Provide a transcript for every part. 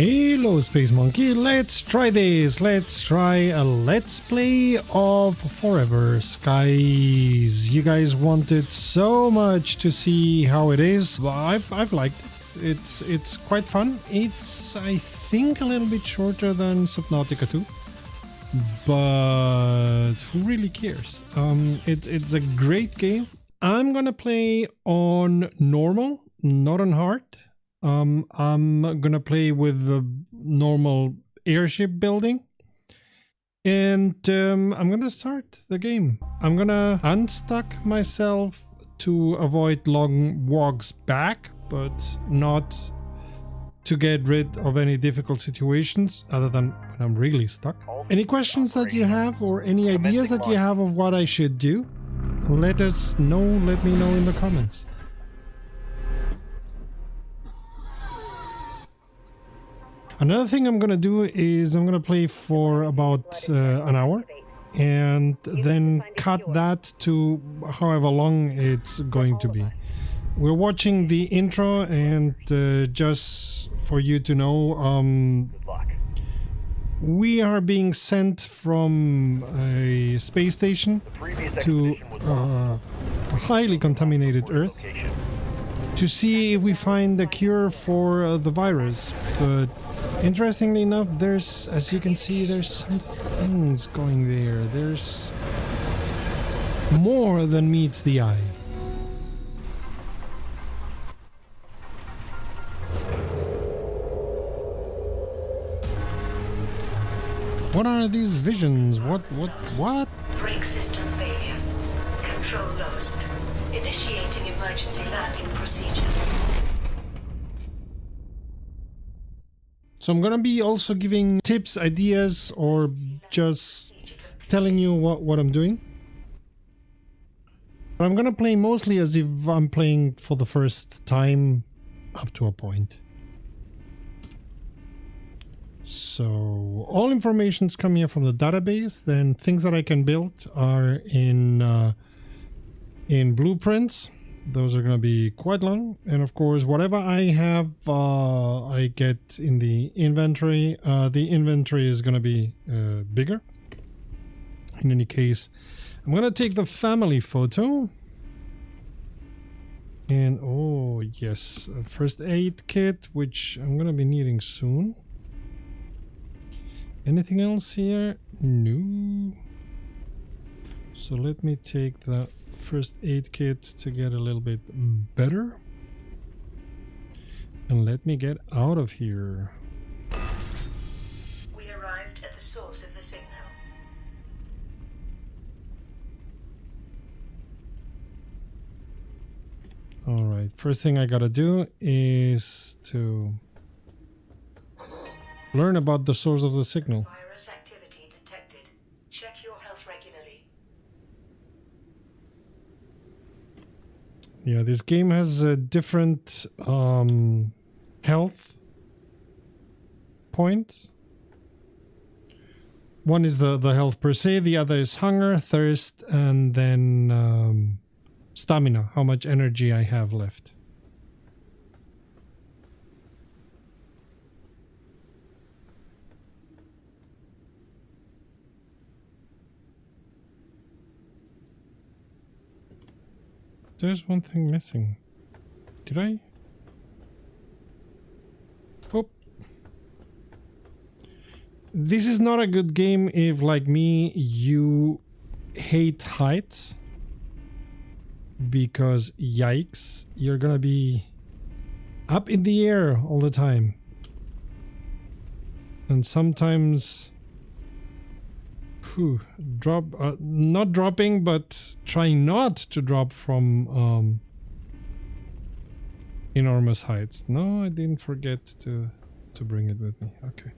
Hello Space Monkey, let's try this. Let's try a let's play of Forever Skies. You guys wanted so much to see how it is. I've liked it. It's quite fun. It's, I think, a little bit shorter than Subnautica 2. But who really cares? It's a great game. I'm gonna play on normal, not on hard. I'm gonna play with the normal airship building, and I'm gonna start the game. I'm gonna unstuck myself to avoid long walks back, but not to get rid of any difficult situations other than when I'm really stuck. Any questions that you have or any ideas that you have of what I should do, let us know, let me know in the comments. Another thing I'm gonna do is I'm gonna play for about an hour and then cut that to however long it's going to be. We're watching the intro, and just for you to know, we are being sent from a space station to a highly contaminated Earth to see if we find a cure for the virus. But interestingly enough, there's, as you can see, there's some things going there. There's more than meets the eye. What are these visions? What? Brake system failure. Control lost. Initiating emergency landing procedure. So I'm gonna be also giving tips, ideas, or just telling you what I'm doing. But I'm gonna play mostly as if I'm playing for the first time up to a point. So all information's coming here from the database. Then things that I can build are in blueprints. Those are going to be quite long, and of course whatever I have I get in the inventory. The inventory is going to be bigger. In any case, I'm going to take the family photo, and oh yes, a first aid kit, which I'm going to be needing soon. Anything else here? No. So let me take the first aid kit to get a little bit better. And let me get out of here. We arrived at the source of the signal. Alright, first thing I gotta do is to learn about the source of the signal. Virus activity detected. Check your health regularly. Yeah, this game has a different health points. One is the health per se, the other is hunger, thirst, and then stamina, how much energy I have left. There's one thing missing. Did I? Oh. This is not a good game if, like me, you hate heights. Because, yikes, you're gonna be up in the air all the time. And sometimes... not dropping, but trying not to drop from enormous heights. No, I didn't forget to bring it with me. Okay.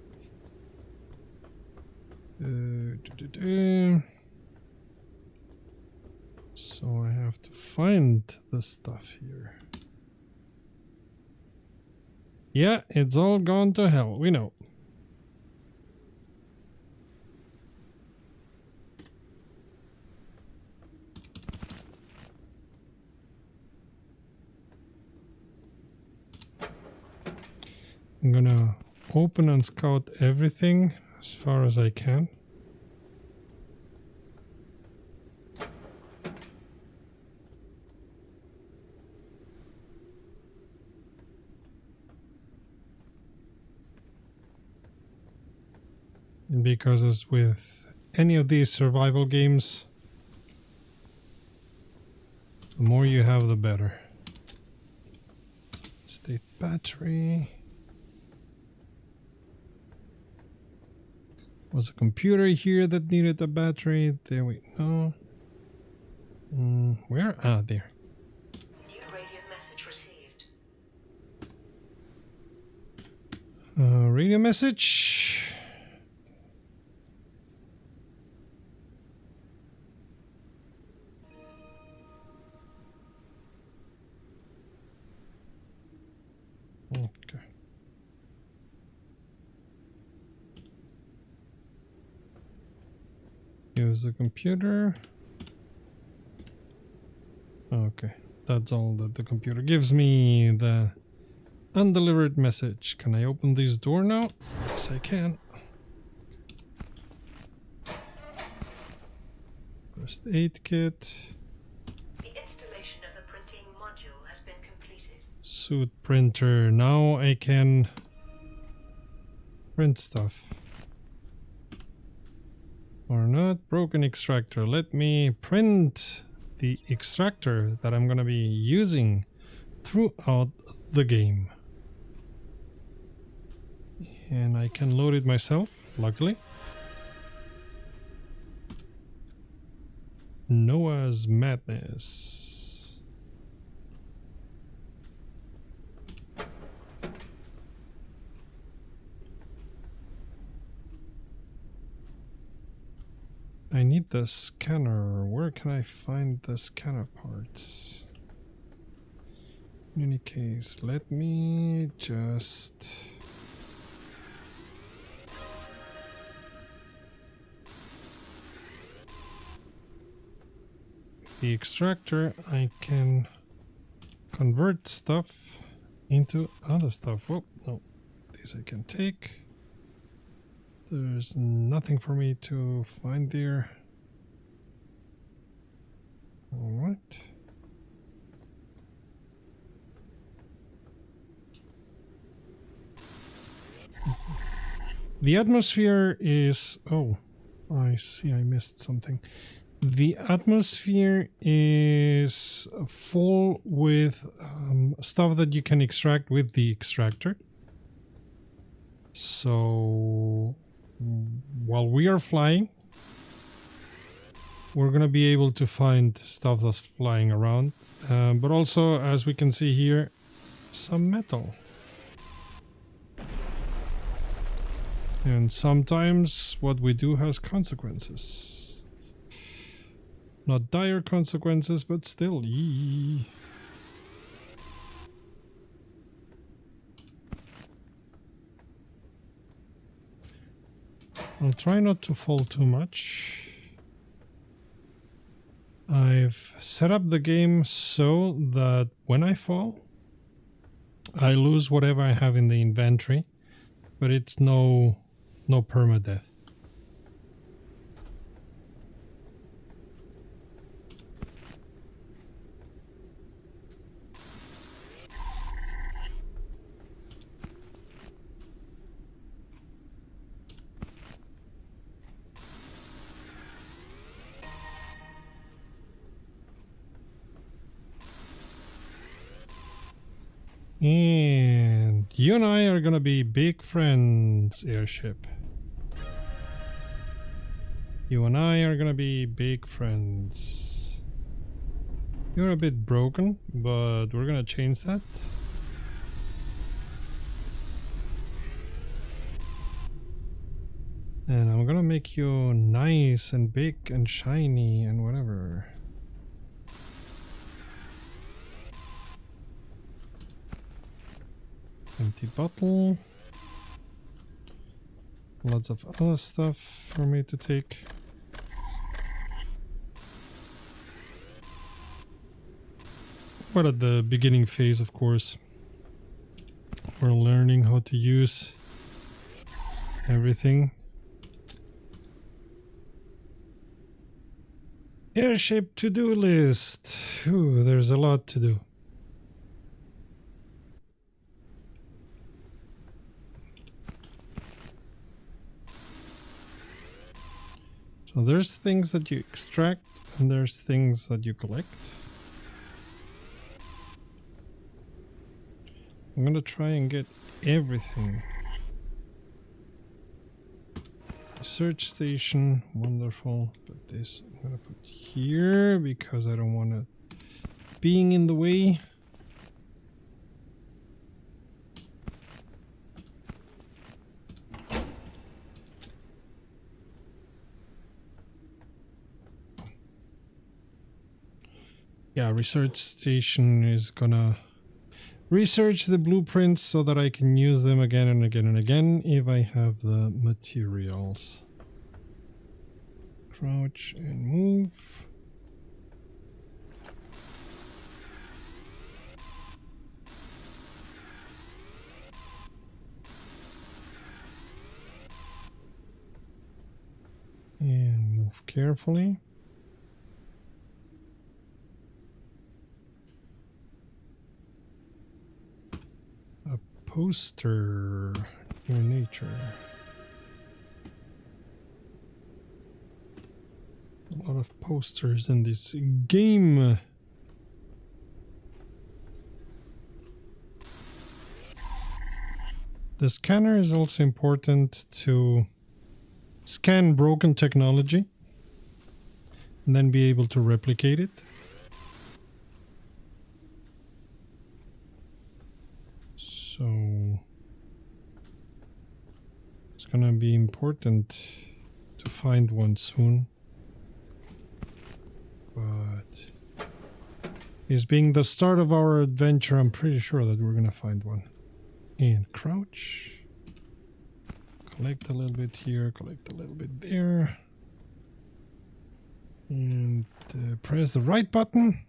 So I have to find the stuff here. Yeah, it's all gone to hell, we know. I'm gonna open and scout everything as far as I can. Because as with any of these survival games, the more you have, the better. State battery. Was a computer here that needed a battery? There we go. Where? Ah, there. New radio message received. Radio message. Okay. Use the computer. Okay, that's all that the computer gives me. The undelivered message. Can I open this door now? Yes, I can. First aid kit. The installation of the printing module has been completed. Suit printer. Now I can print stuff. Or not. Broken extractor. Let me print the extractor that I'm gonna be using throughout the game. And I can load it myself, luckily. Noah's Madness. I need the scanner. Where can I find the scanner parts? In any case, let me just... The extractor, I can convert stuff into other stuff. Oh, no. This I can take. There's nothing for me to find there. Alright. The atmosphere is... Oh, I see, I missed something. The atmosphere is full with stuff that you can extract with the extractor. So while we are flying, we're going to be able to find stuff that's flying around. But also, as we can see here, some metal. And sometimes what we do has consequences. Not dire consequences, but still. Yee. I'll try not to fall too much. I've set up the game so that when I fall, I lose whatever I have in the inventory, but it's no permadeath. And you and I are gonna be big friends, airship. You and I are gonna be big friends. You're a bit broken, but we're gonna change that. And I'm gonna make you nice and big and shiny and whatever. Empty bottle. Lots of other stuff for me to take. We're at the beginning phase, of course. We're learning how to use everything. Airship to-do list. Whew, there's a lot to do. So there's things that you extract and there's things that you collect. I'm gonna try and get everything. Research station, wonderful. But this I'm gonna put here because I don't want it being in the way. Yeah, research station is gonna research the blueprints so that I can use them again and again and again if I have the materials. Crouch and move. And move carefully. Poster in nature. A lot of posters in this game. The scanner is also important to scan broken technology and then be able to replicate it. So it's gonna be important to find one soon. But this being the start of our adventure, I'm pretty sure that we're gonna find one. And crouch. Collect a little bit here, collect a little bit there. And press the right button.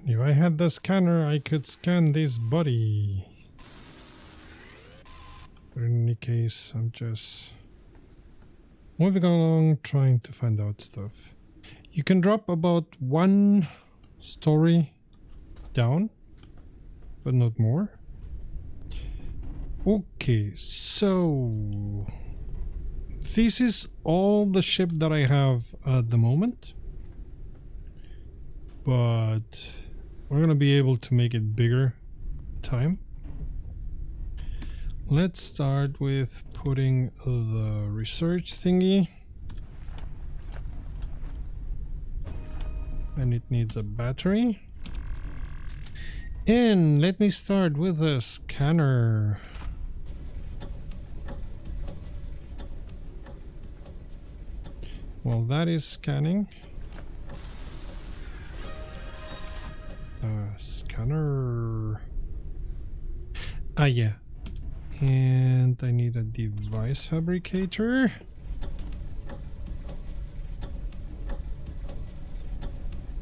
If I had the scanner, I could scan this body. But in any case, I'm just moving along, trying to find out stuff. You can drop about one story down, but not more. Okay, so this is all the ship that I have at the moment. But we're gonna be able to make it bigger time. Let's start with putting the research thingy. And it needs a battery. And let me start with a scanner. Well, that is scanning. Scanner. Ah, yeah. And I need a device fabricator.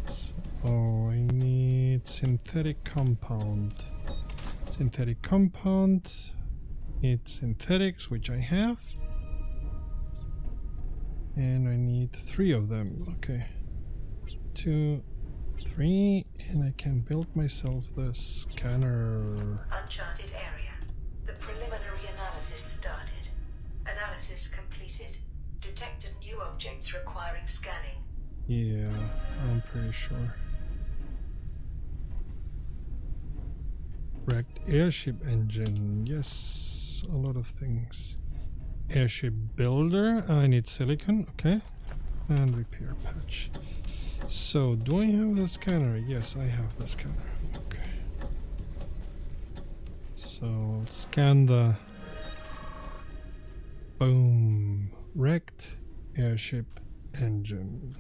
So I need synthetic compound. Synthetic compound. Need synthetics, which I have. And I need 3 of them. Okay. 2, 3, and I can build myself the scanner. Uncharted area. The preliminary analysis started. Analysis completed. Detected new objects requiring scanning. Yeah, I'm pretty sure. Wrecked airship engine. Yes, a lot of things. Airship builder. I need silicon. Okay. And repair patch. So, do I have the scanner? Yes, I have the scanner. Okay. So, I'll scan the... Boom. Wrecked airship engine.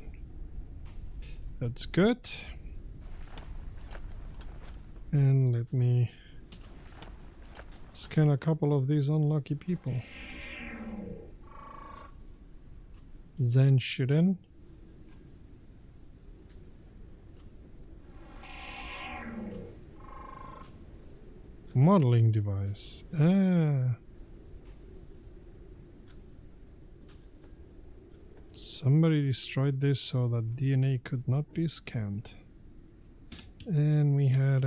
That's good. And let me scan a couple of these unlucky people. Then shoot in. Modeling device. Ah. Somebody destroyed this so that DNA could not be scanned. And we had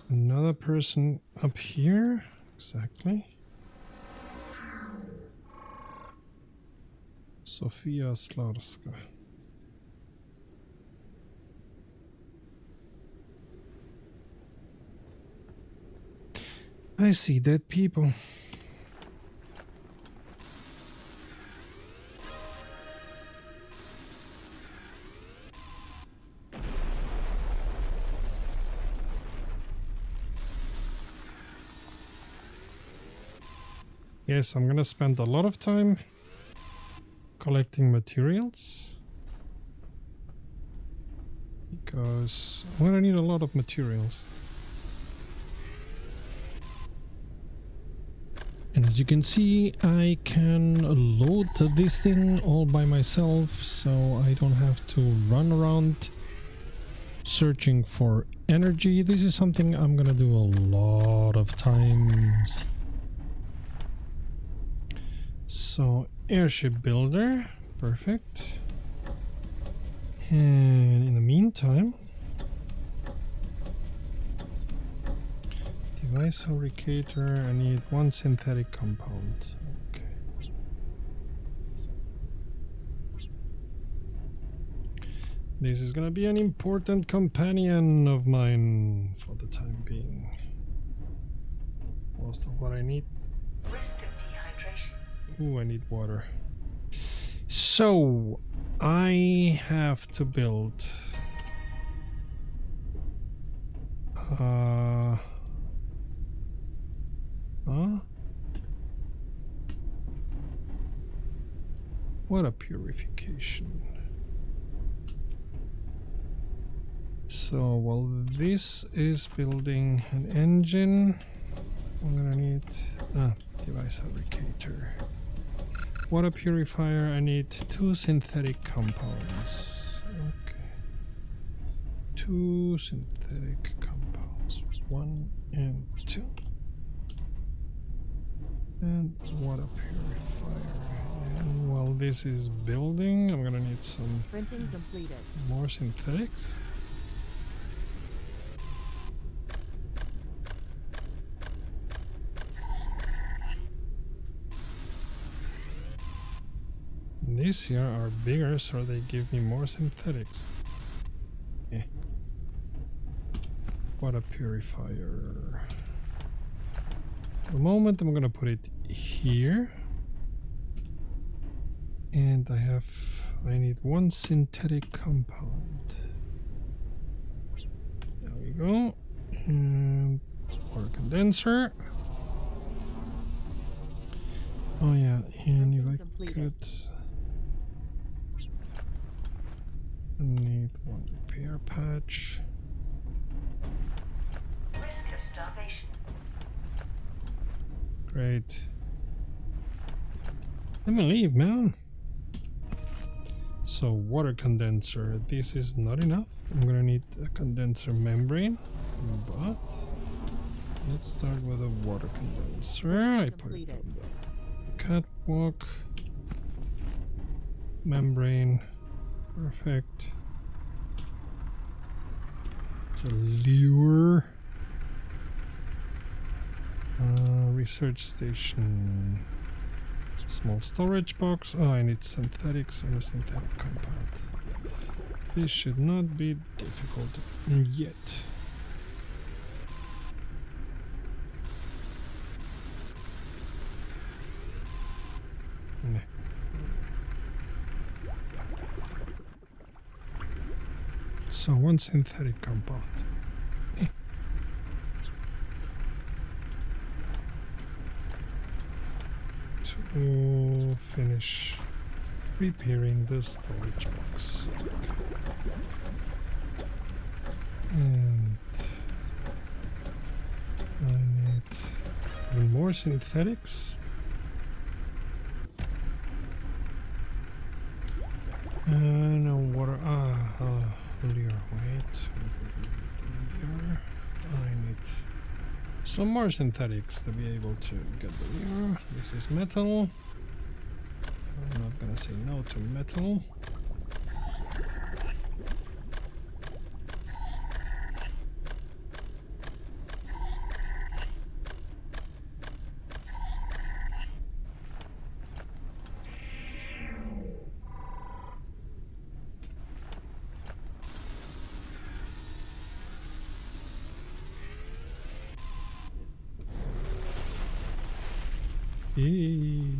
another person up here. Exactly. Sofia Slarska. I see dead people. Yes, I'm gonna spend a lot of time collecting materials because I'm gonna need a lot of materials. And as you can see, I can load this thing all by myself, so I don't have to run around searching for energy. This is something I'm gonna do a lot of times. So, airship builder, perfect. And in the meantime, device fabricator, I need one synthetic compound. Okay. This is gonna be an important companion of mine for the time being. Most of what I need. Risk of dehydration. Ooh, I need water. So, I have to build water purification. So, while this is building an engine, I'm gonna need device fabricator. Water purifier, I need 2 synthetic compounds. Okay. 2 synthetic compounds. 1 and 2. And water purifier. And while this is building, I'm gonna need some Printing completed. more synthetics. These here are bigger, so they give me more synthetics. Eh. Water purifier. For the moment, I'm gonna put it here. And I need 1 synthetic compound. There we go. And water condenser. Oh yeah, and if I could... I need 1 repair patch. Risk of starvation. Great. Let me leave, man. So, water condenser. This is not enough. I'm gonna need a condenser membrane. But let's start with a water condenser. I put it on the catwalk. Membrane. Perfect. It's a lure. Research station. Small storage box. Oh, I need synthetics and a synthetic compound. This should not be difficult yet. Nah. So 1 synthetic compound. To finish repairing the storage box. Okay. And I need even more synthetics. No water. Lure. Wait. Lure. I need some more synthetics to be able to get the lure. This is metal. I'm not gonna say no to metal. Yay.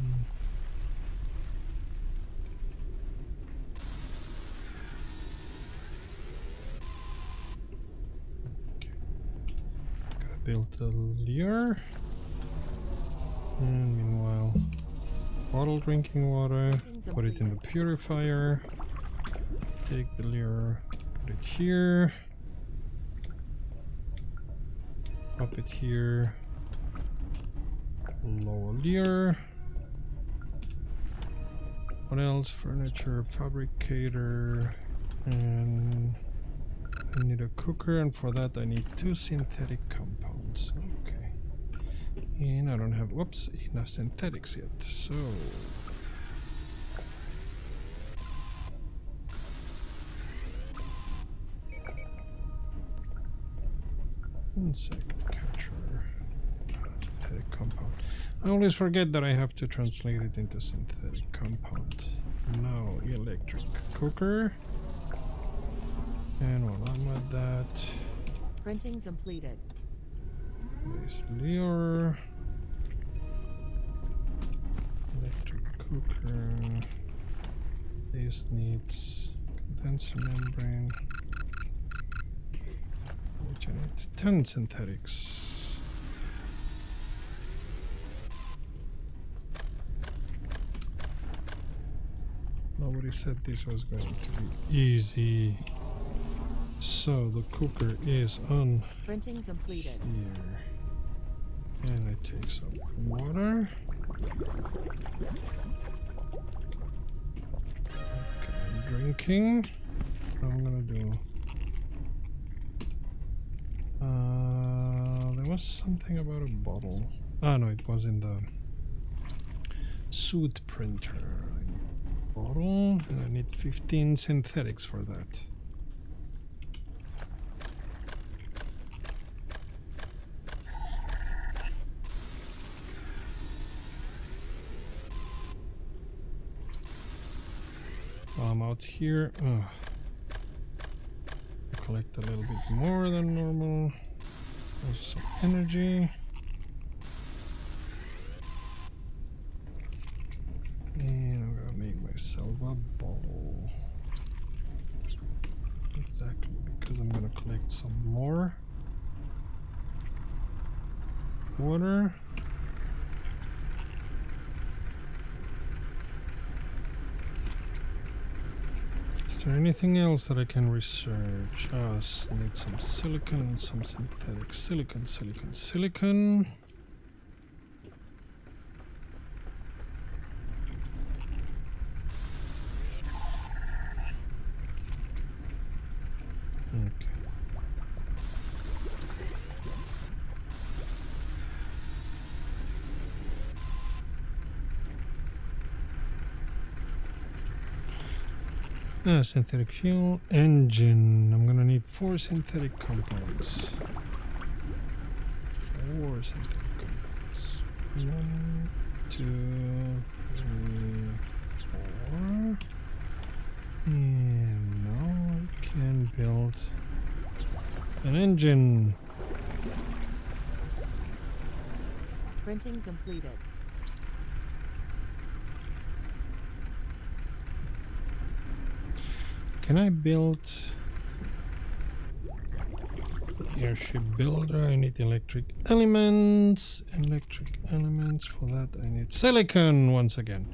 Build the lure, and meanwhile bottle drinking water, put it in the purifier, take the lure, put it here, pop it here, lower lure. What else? Furniture, fabricator, and I need a cooker, and for that I need 2 synthetic compounds. Okay. And I don't have, whoops, enough synthetics yet, so... Insect catcher. Synthetic compound. I always forget that I have to translate it into synthetic compound. Now, electric cooker. And while I'm at that, printing completed. This lure, electric cooker. This needs condenser membrane, which I need 10 synthetics. Nobody said this was going to be easy. So the cooker is on printing completed here, and I take some water. Okay, I'm drinking. What I'm gonna do? There was something about a bottle. Ah, no, it was in the suit printer. I need a bottle, and I need 15 synthetics for that. I'm out here. Collect a little bit more than normal. Also some energy. And I'm gonna make myself a bottle. Exactly, because I'm gonna collect some more water. Is there anything else that I can research? I need some silicon and some synthetic silicon. Okay. Synthetic fuel engine. I'm gonna need 4 synthetic compounds. 4 synthetic compounds. 1, 2, 3, 4. And now I can build an engine. printing completed. Can I build airship builder? I need electric elements. For that I need silicon once again.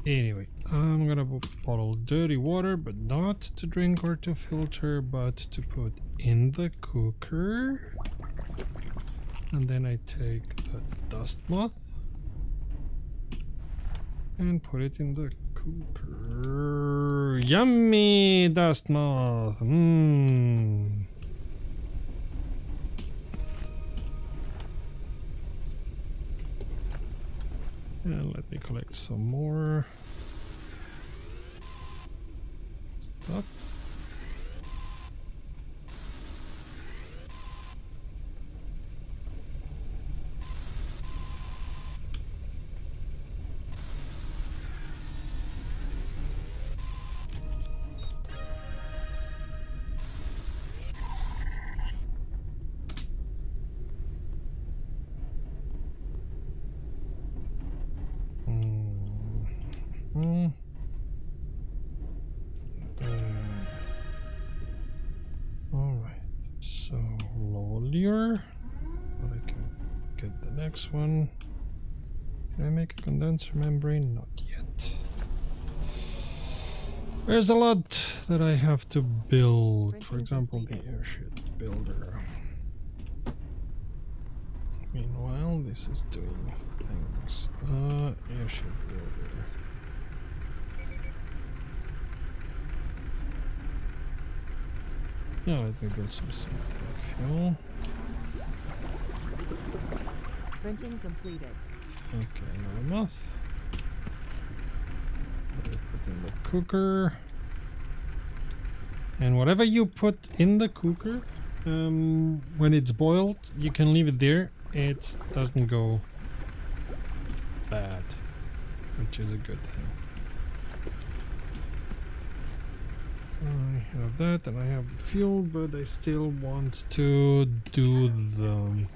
Anyway, I'm gonna bottle dirty water, but not to drink or to filter, but to put in the cooker. And then I take the dust moth and put it in the cooker. Yummy dust moth. Mmm. And let me collect some more stuff. Alright, so low lure, but I can get the next one. Can I make a condenser membrane? Not yet. There's a lot that I have to build. For example, the airship builder. Meanwhile, this is doing things. Airship builder. Yeah, let me build some synthetic fuel. Printing completed. Okay, another moth. Put it in the cooker. And whatever you put in the cooker, when it's boiled, you can leave it there. It doesn't go bad, which is a good thing. I have that and I have the fuel, but I still want to do the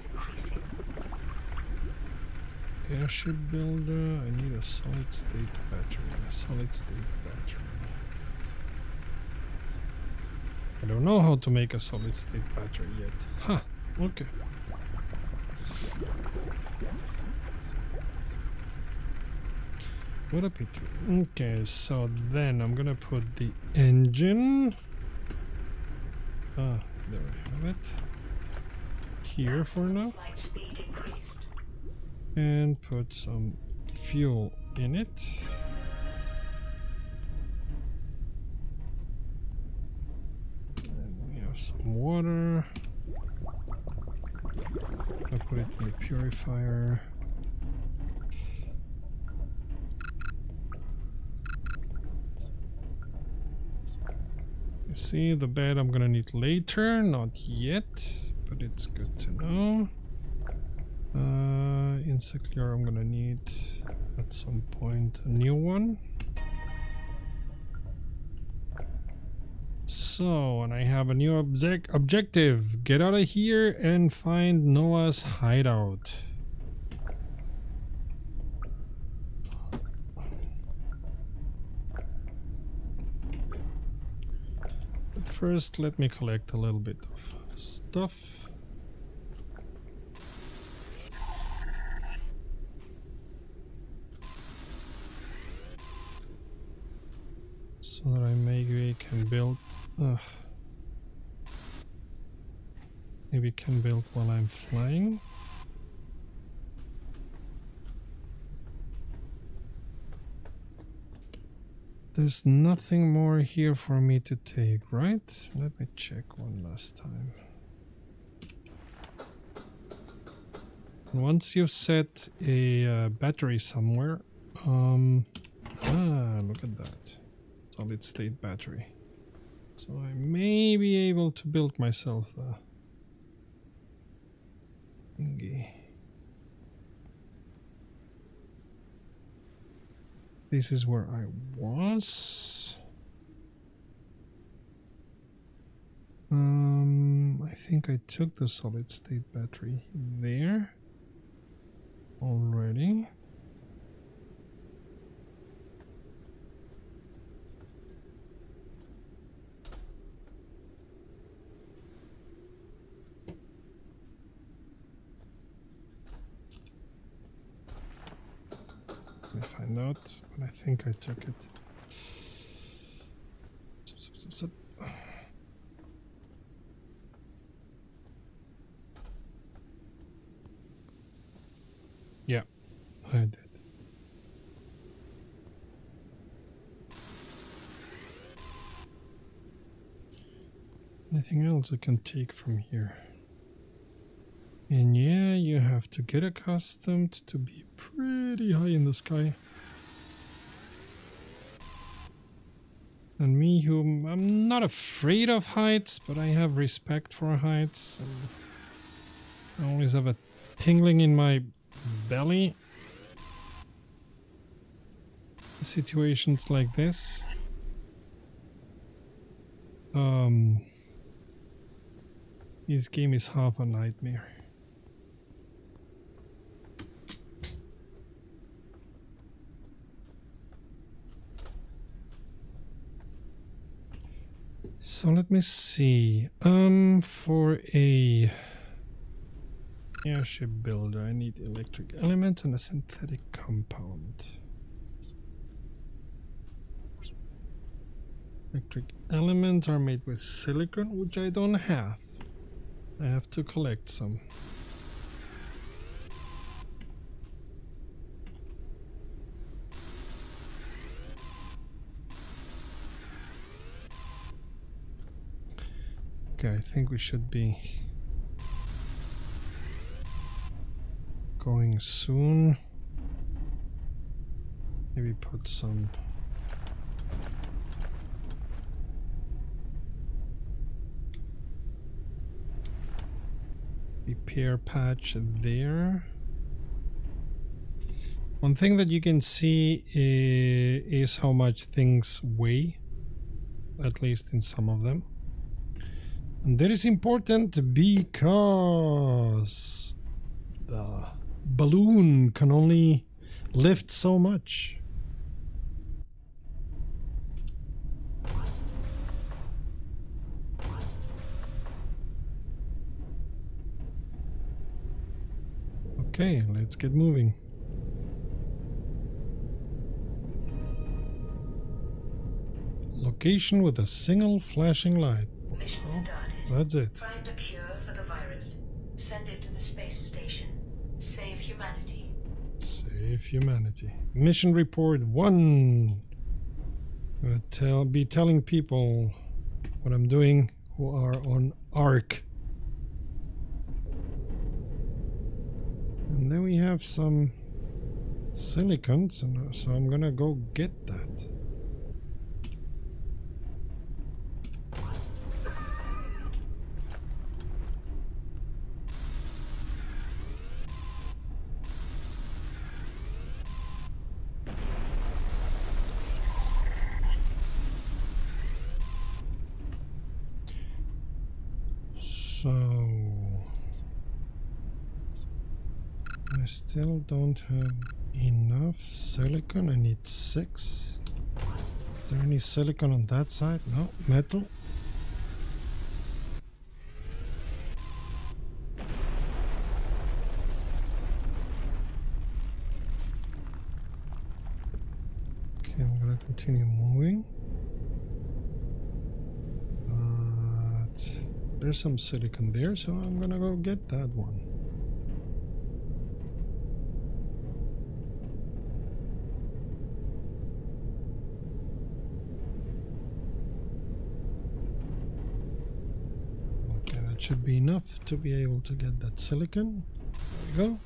airship builder. I need a solid state battery. A solid state battery. I don't know how to make a solid state battery yet. Ha! Okay. What a pity. Okay, so then I'm gonna put the engine. Ah, there we have it. Here for now. Flight speed increased. And put some fuel in it. And we have some water. I put it in the purifier. See, the bed I'm gonna need later, not yet, but it's good to know. Insect lure I'm gonna need at some point a new one. So, and I have a new objective. Get out of here and find Noah's hideout. But first, let me collect a little bit of stuff. So that I maybe can build. Maybe can build while I'm flying. There's nothing more here for me to take, right? Let me check one last time. Once you've set a battery somewhere, look at that. Solid state battery. So I may be able to build myself the thingy. This is where I was. I think I took the solid state battery there already. me find out, but I think I took it. Zip. Yeah, I did. Anything else I can take from here? And yeah, you have to get accustomed to be pretty high in the sky. And me, who I'm not afraid of heights, but I have respect for heights. And I always have a tingling in my belly. Situations like this. This game is half a nightmare. So let me see. For a airship builder, I need electric element and a synthetic compound. Electric elements are made with silicon, which I don't have. I have to collect some. Okay, I think we should be going soon. Maybe put some repair patch there. One thing that you can see is how much things weigh, at least in some of them. And that is important because the balloon can only lift so much. Okay, let's get moving. Location with a single flashing light. Mission started. That's it. Find a cure for the virus. Send it to the space station. Save humanity. Save humanity. Mission report 1. I'm gonna be telling people what I'm doing who are on Ark. And then we have some silicons, and so I'm gonna go get that. So I still don't have enough silicon. I need 6. Is there any silicon on that side? No. Metal. Okay, I'm gonna continue moving. There's some silicon there, so I'm gonna go get that one. Okay, that should be enough to be able to get that silicon. There we go.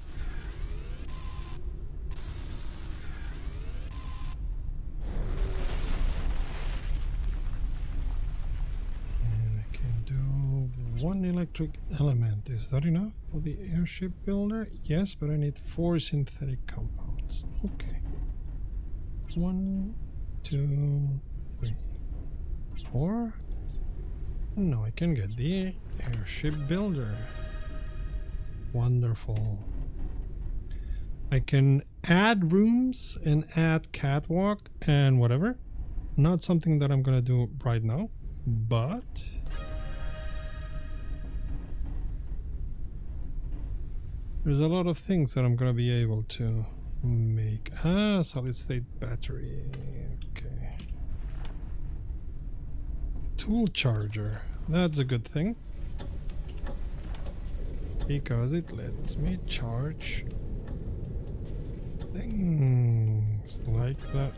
One electric element. Is that enough for the airship builder? Yes, but I need 4 synthetic compounds. Okay. 1, 2, 3, 4. No, I can get the airship builder. Wonderful. I can add rooms and add catwalk and whatever. Not something that I'm gonna do right now, but there's a lot of things that I'm going to be able to Make solid state battery. Okay. Tool charger. That's a good thing. Because it lets me charge things like that.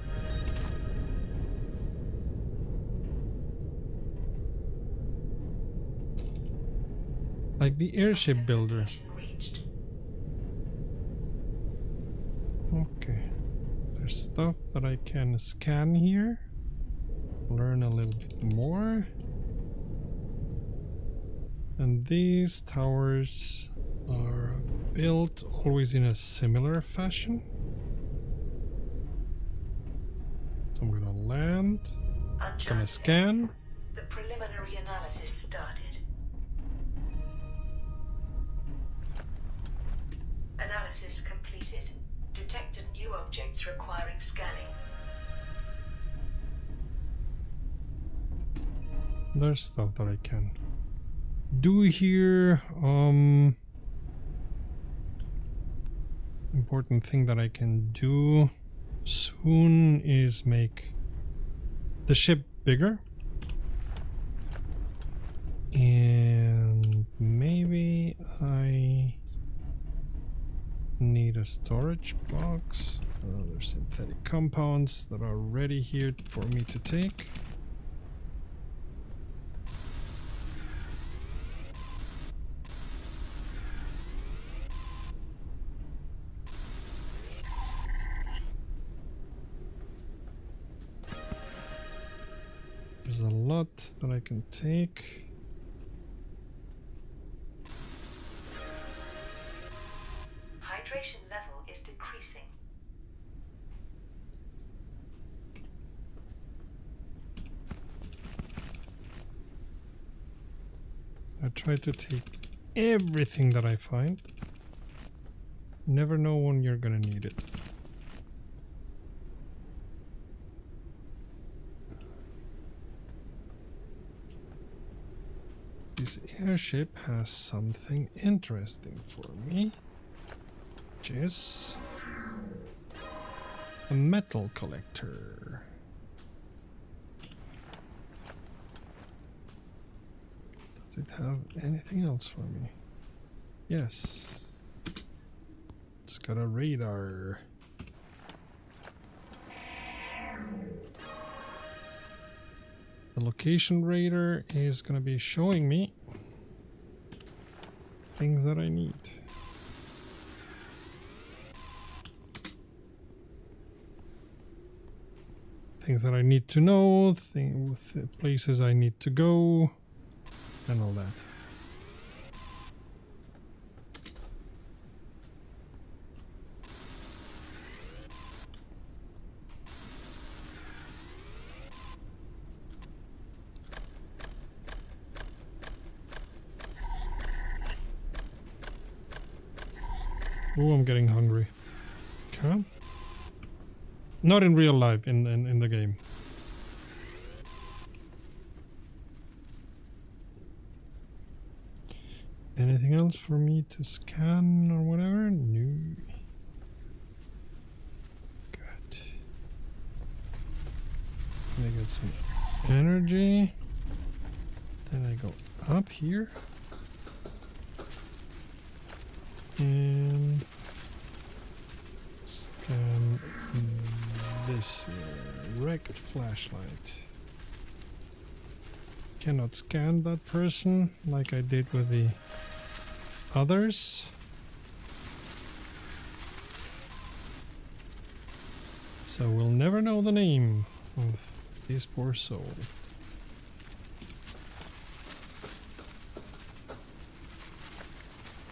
Like the airship builder. Reached. Okay. There's stuff that I can scan here. Learn a little bit more. And these towers are built always in a similar fashion. So I'm gonna land. Gonna scan. The preliminary analysis started. Analysis completed. Detected new objects requiring scanning. There's stuff that I can do here. Important thing that I can do soon is make the ship bigger. And maybe I need a storage box. There's synthetic compounds that are ready here for me to take. There's a lot that I can take. Hydration level is decreasing. I try to take everything that I find. Never know when you're gonna need it. This airship has something interesting for me, which is a metal collector. Does it have anything else for me? Yes. It's got a radar. The location radar is going to be showing me things that I need. Things that I need to know, places I need to go, and all that. Oh, I'm getting hungry. Okay. Not in real life, in the game. Anything else for me to scan or whatever? No. Good. Then I get some energy. Then I go up here. And scan this here. Wrecked flashlight. Cannot scan that person like I did with the others. So we'll never know the name of this poor soul.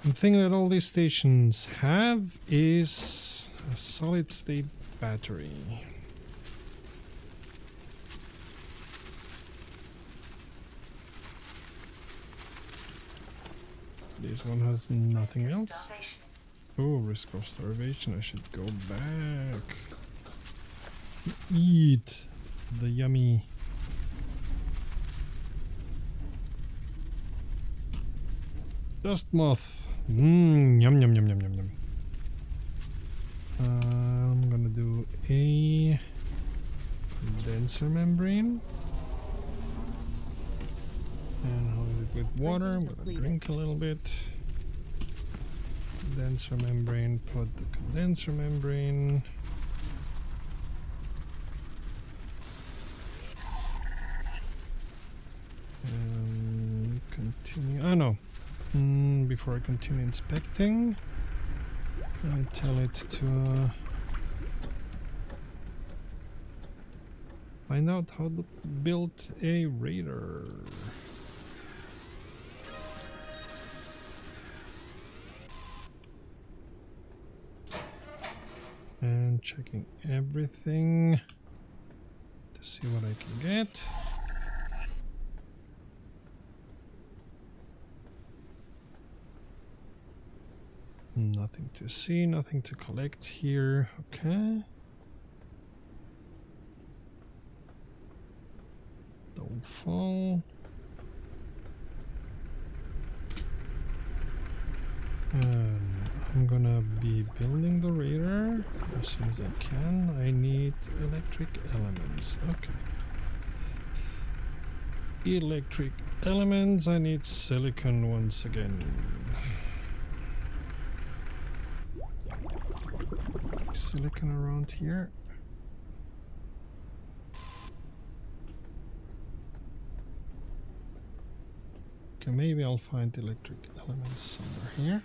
The thing that all these stations have is a solid state battery. This one has nothing else. Oh, risk of starvation. I should go back. Eat the yummy. Dust moth. Yum yum yum yum yum yum. a condenser membrane. And how is it with water? I'm gonna drink a little bit. Condenser membrane, put the condenser membrane. And continue. Oh no. Before I continue inspecting, I tell it to find out how to build a radar. And checking everything to see what I can get. Nothing to see, nothing to collect here. Okay. Don't fall. I'm gonna be building the radar as soon as I can. I need electric elements. Okay. Electric elements. I need silicon once again. Silicon around here. Okay, maybe I'll find electric elements somewhere here.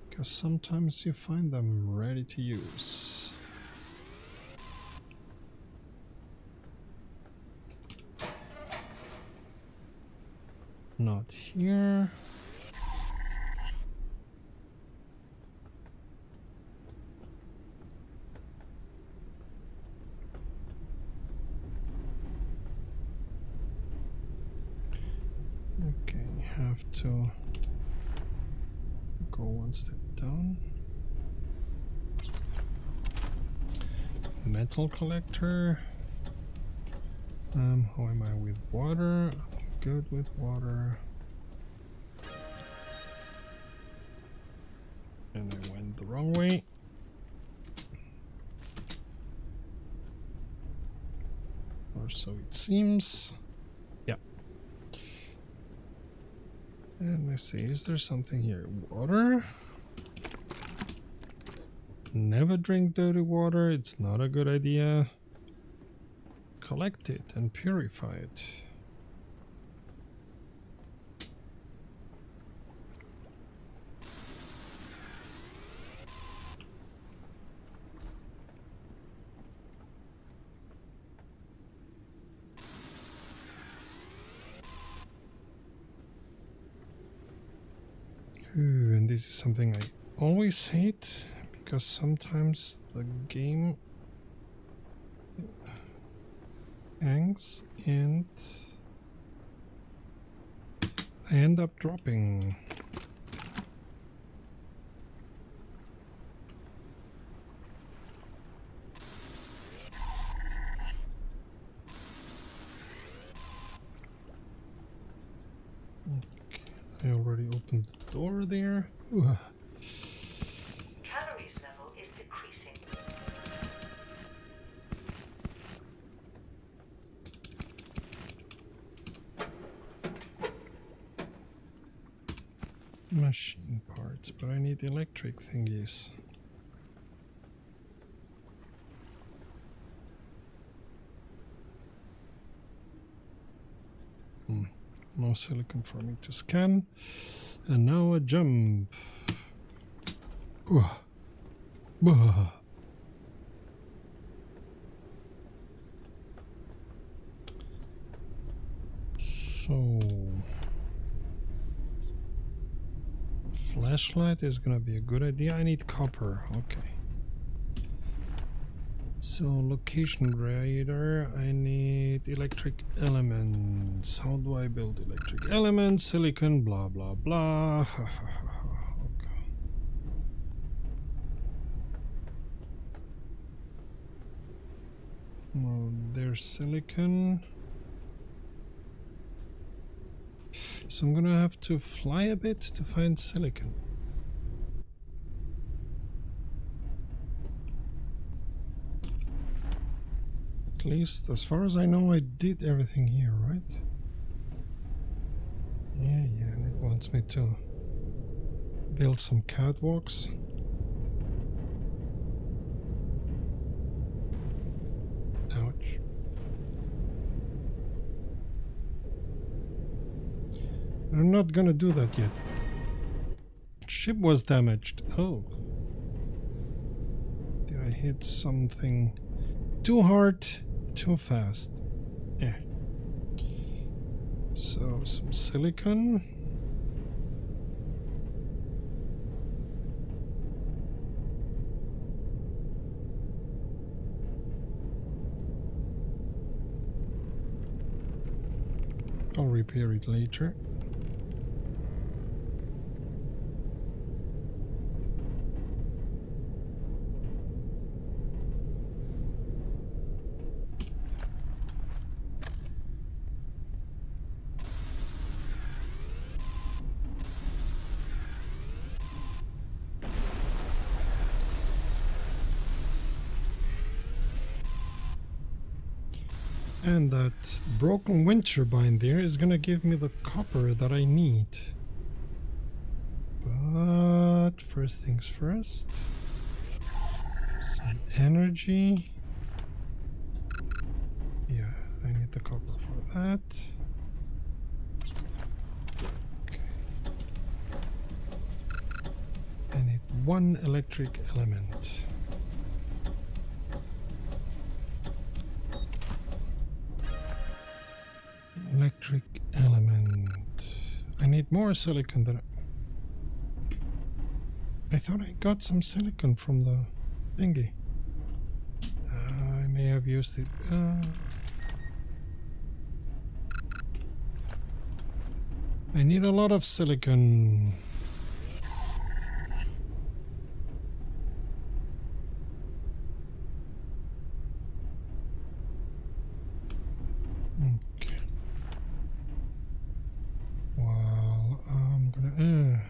Because sometimes you find them ready to use. Not here. Okay, have to go one step down. Metal collector. How am I with water? I'm good with water. And I went the wrong way. Or so it seems. Yeah. And let's see, is there something here? Water? Never drink dirty water, it's not a good idea. Collect it and purify it. Ooh, and this is something I always hate, because sometimes the game hangs and I end up dropping. Okay, I already opened the door there. Ooh. Calories level is decreasing. Machine parts, but I need electric thingies. No silicon for me to scan. And now a jump. So flashlight is gonna be a good idea. I need copper. Okay. So location radar, I need electric elements. How do I build electric elements? Silicon, blah blah blah. Okay. Well, there's silicon. So I'm gonna have to fly a bit to find silicon. At least as far as I know, I did everything here, right? Yeah, and it wants me to build some catwalks. Ouch. But I'm not gonna do that yet. Ship was damaged. Oh. Did I hit something too hard, too fast? Yeah. So, some silicon. I'll repair it later. And that broken wind turbine there is gonna give me the copper that I need. But first things first. Some energy. Yeah, I need the copper for that. Okay. I need one electric element. Electric element. I need more silicon than I thought I got some silicon from the thingy. I may have used it. I need a lot of silicon. Okay. Well, I'm gonna.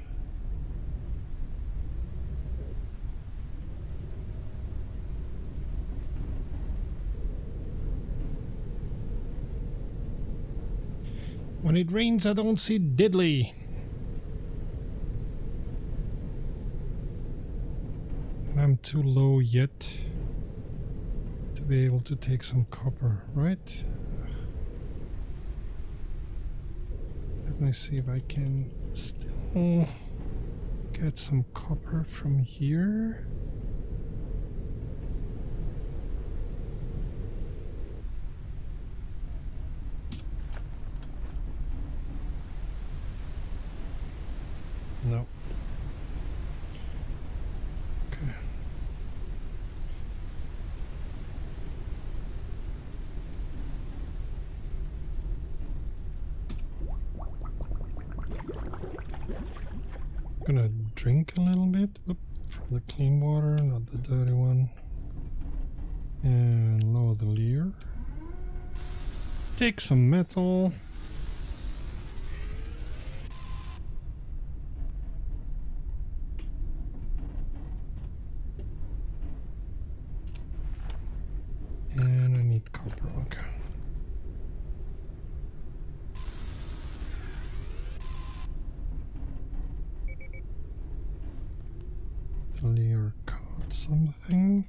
When it rains, I don't see diddly. And I'm too low yet to be able to take some copper, right? Let me see if I can still get some copper from here. No. Okay. Gonna drink a little bit. Oop, from the clean water, not the dirty one. And lower the leer. Take some metal. And I need copper, okay. The leer caught something.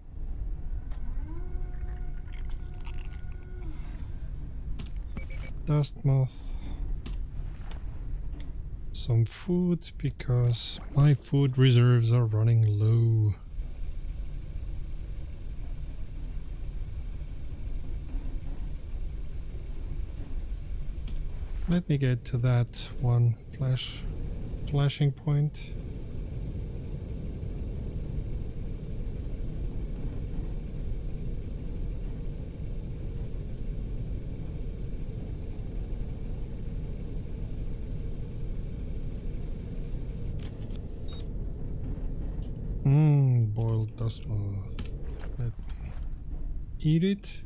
Dust moth. Some food because my food reserves are running low. Let me get to that one flashing point. Boiled dust moth. Let me eat it.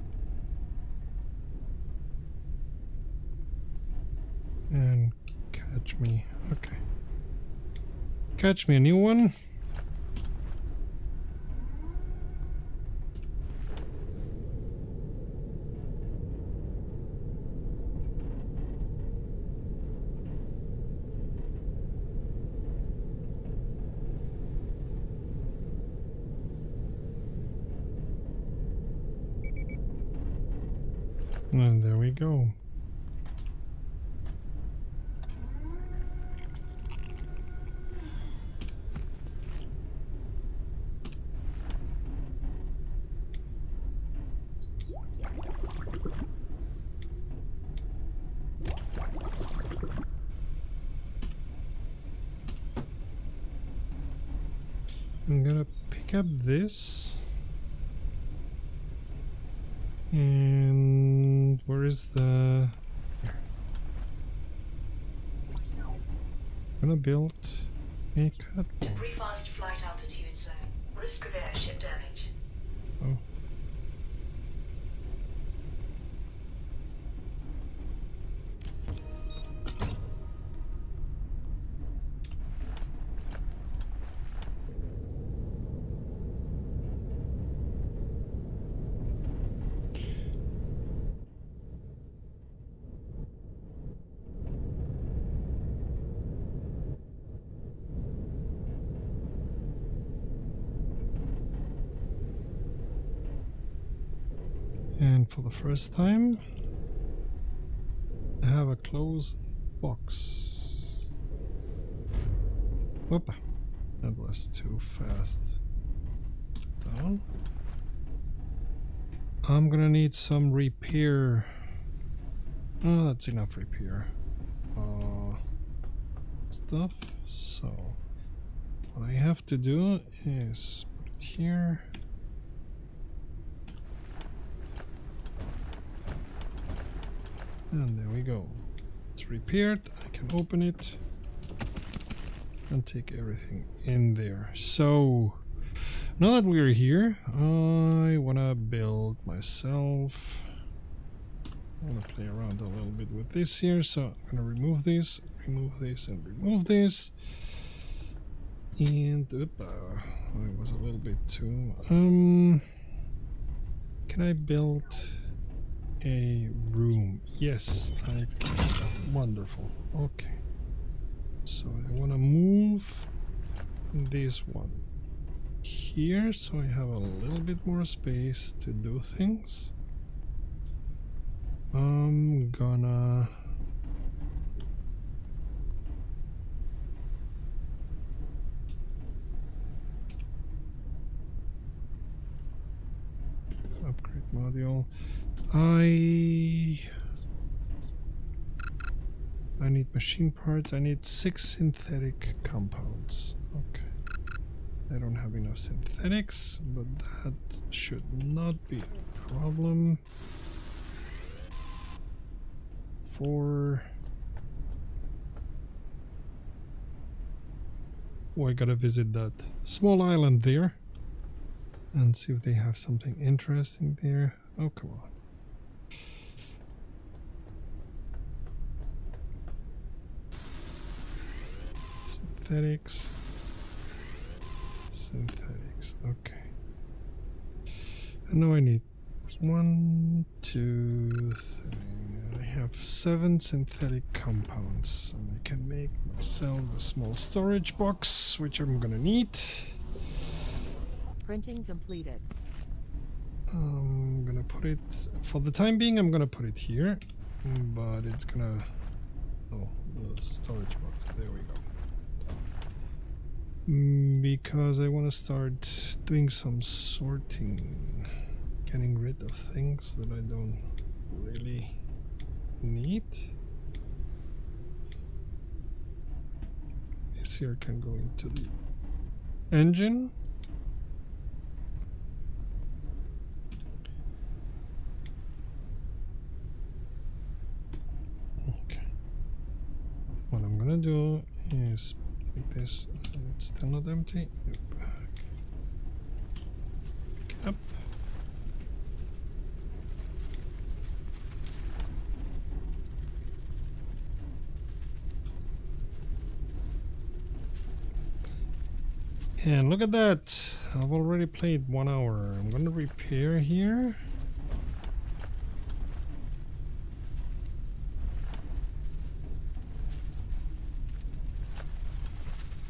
And catch Catch me. Okay. Catch me a new one. And there we go. I'm gonna pick up this. And where is the... Here. I'm gonna build a cut. Debris fast flight altitude zone. Risk of airship damage. Oh. And for the first time, I have a closed box. Whoop, that was too fast. Down. I'm gonna need some repair. Oh, that's enough repair stuff. So what I have to do is put it here. And there we go. It's repaired. I can open it and take everything in there. So now that we're here, I want to build myself. I want to play around a little bit with this here. So I'm going to remove this, and remove this. And I was a little bit too. Can I build a room? Yes, I can. Wonderful. Okay. So I want to move this one here so I have a little bit more space to do things. I'm gonna upgrade module. I need machine parts. I need 6 synthetic compounds. Okay. I don't have enough synthetics, but that should not be a problem. Oh, I gotta visit that small island there and see if they have something interesting there. Oh, come on. Synthetics. Okay. And now I need 1, 2, 3. I have 7 synthetic compounds, and I can make myself a small storage box, which I'm gonna need. Printing completed. I'm gonna put it, for the time being, I'm gonna put it here, but it's gonna, oh, the storage box, there we go. Because I want to start doing some sorting, getting rid of things that I don't really need. This here can go into the engine. Okay. What I'm gonna do is pick this. It's still not empty. Nope. Okay. Pick it up. And look at that. I've already played 1 hour. I'm gonna repair here.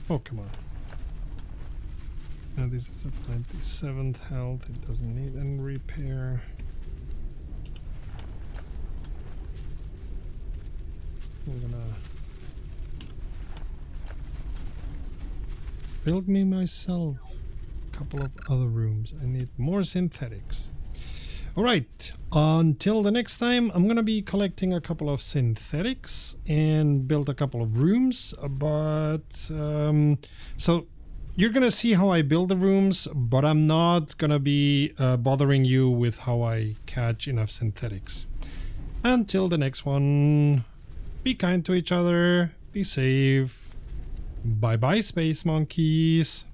Oh, come on. Now this is at 97th health. It doesn't need any repair. I'm gonna build me myself a couple of other rooms. I need more synthetics. Alright, until the next time, I'm gonna be collecting a couple of synthetics and build a couple of rooms, so you're gonna see how I build the rooms, but I'm not gonna be bothering you with how I catch enough synthetics. Until the next one, be kind to each other, be safe, bye bye space monkeys.